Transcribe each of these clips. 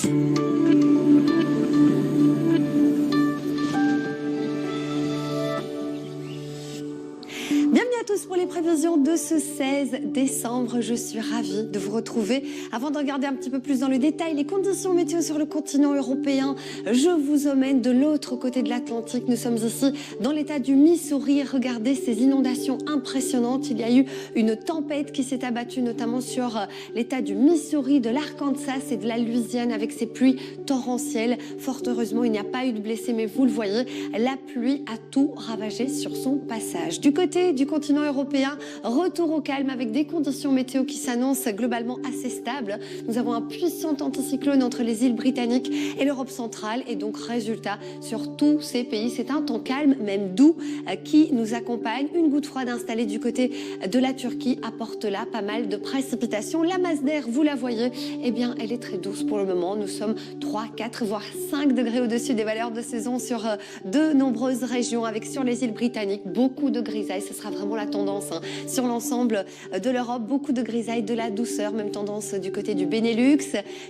Bienvenue à tous pour les prévisions de ce 16 décembre. Je suis ravie de vous retrouver. Avant de regarder un petit peu plus dans le détail les conditions météo sur le continent européen, je vous emmène de l'autre côté de l'Atlantique. Nous sommes ici dans l'état du Missouri. Regardez ces inondations impressionnantes. Il y a eu une tempête qui s'est abattue notamment sur l'état du Missouri, de l'Arkansas et de la Louisiane avec ces pluies torrentielles. Fort heureusement, il n'y a pas eu de blessés, mais vous le voyez, la pluie a tout ravagé sur son passage. Du côté du continent européen, retour au calme avec des conditions météo qui s'annoncent globalement assez stables. Nous avons un puissant anticyclone entre les îles britanniques et l'Europe centrale et donc résultat sur tous ces pays, c'est un temps calme, même doux, qui nous accompagne. Une goutte froide installée du côté de la Turquie apporte là pas mal de précipitations. La masse d'air, vous la voyez, eh bien elle est très douce pour le moment. Nous sommes 3, 4 voire 5 degrés au-dessus des valeurs de saison sur de nombreuses régions avec sur les îles britanniques beaucoup de grisailles. Ce sera vraiment la tendance sur l'ensemble de l'Europe. Beaucoup de grisailles, de la douceur, même tendance du côté du Benelux.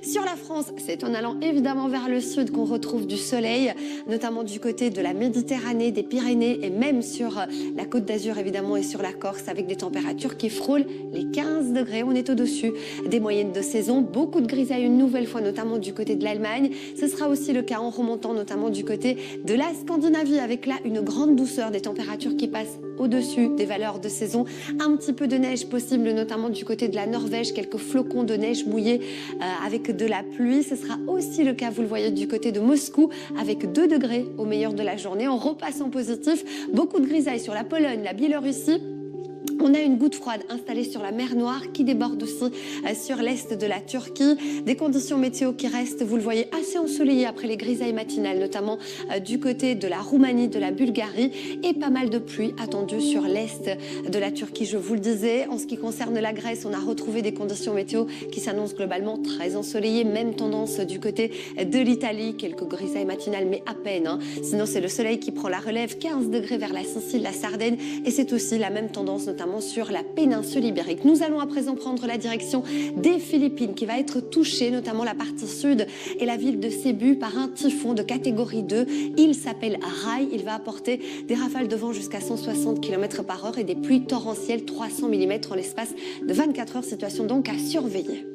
Sur la France, c'est en allant évidemment vers le sud qu'on retrouve du soleil, notamment du côté de la Méditerranée, des Pyrénées et même sur la Côte d'Azur évidemment et sur la Corse avec des températures qui frôlent les 15 degrés. On est au-dessus des moyennes de saison. Beaucoup de grisailles une nouvelle fois, notamment du côté de l'Allemagne. Ce sera aussi le cas en remontant notamment du côté de la Scandinavie avec là une grande douceur, des températures qui passent au-dessus des valeurs de saison. Un petit peu de neige possible, notamment du côté de la Norvège, quelques flocons de neige mouillés avec de la pluie. Ce sera aussi le cas, vous le voyez, du côté de Moscou, avec 2 degrés au meilleur de la journée. En repassant positif, beaucoup de grisailles sur la Pologne, la Biélorussie. On a une goutte froide installée sur la mer Noire qui déborde aussi sur l'est de la Turquie. Des conditions météo qui restent, vous le voyez, assez ensoleillées après les grisailles matinales, notamment du côté de la Roumanie, de la Bulgarie et pas mal de pluie attendue sur l'est de la Turquie, je vous le disais. En ce qui concerne la Grèce, on a retrouvé des conditions météo qui s'annoncent globalement très ensoleillées. Même tendance du côté de l'Italie, quelques grisailles matinales mais à peine. Sinon c'est le soleil qui prend la relève, 15 degrés vers la Sicile, la Sardaigne et c'est aussi la même tendance notamment sur la péninsule ibérique. Nous allons à présent prendre la direction des Philippines qui va être touchée, notamment la partie sud et la ville de Cebu par un typhon de catégorie 2. Il s'appelle Rai. Il va apporter des rafales de vent jusqu'à 160 km/h et des pluies torrentielles 300 mm en l'espace de 24 heures. Situation donc à surveiller.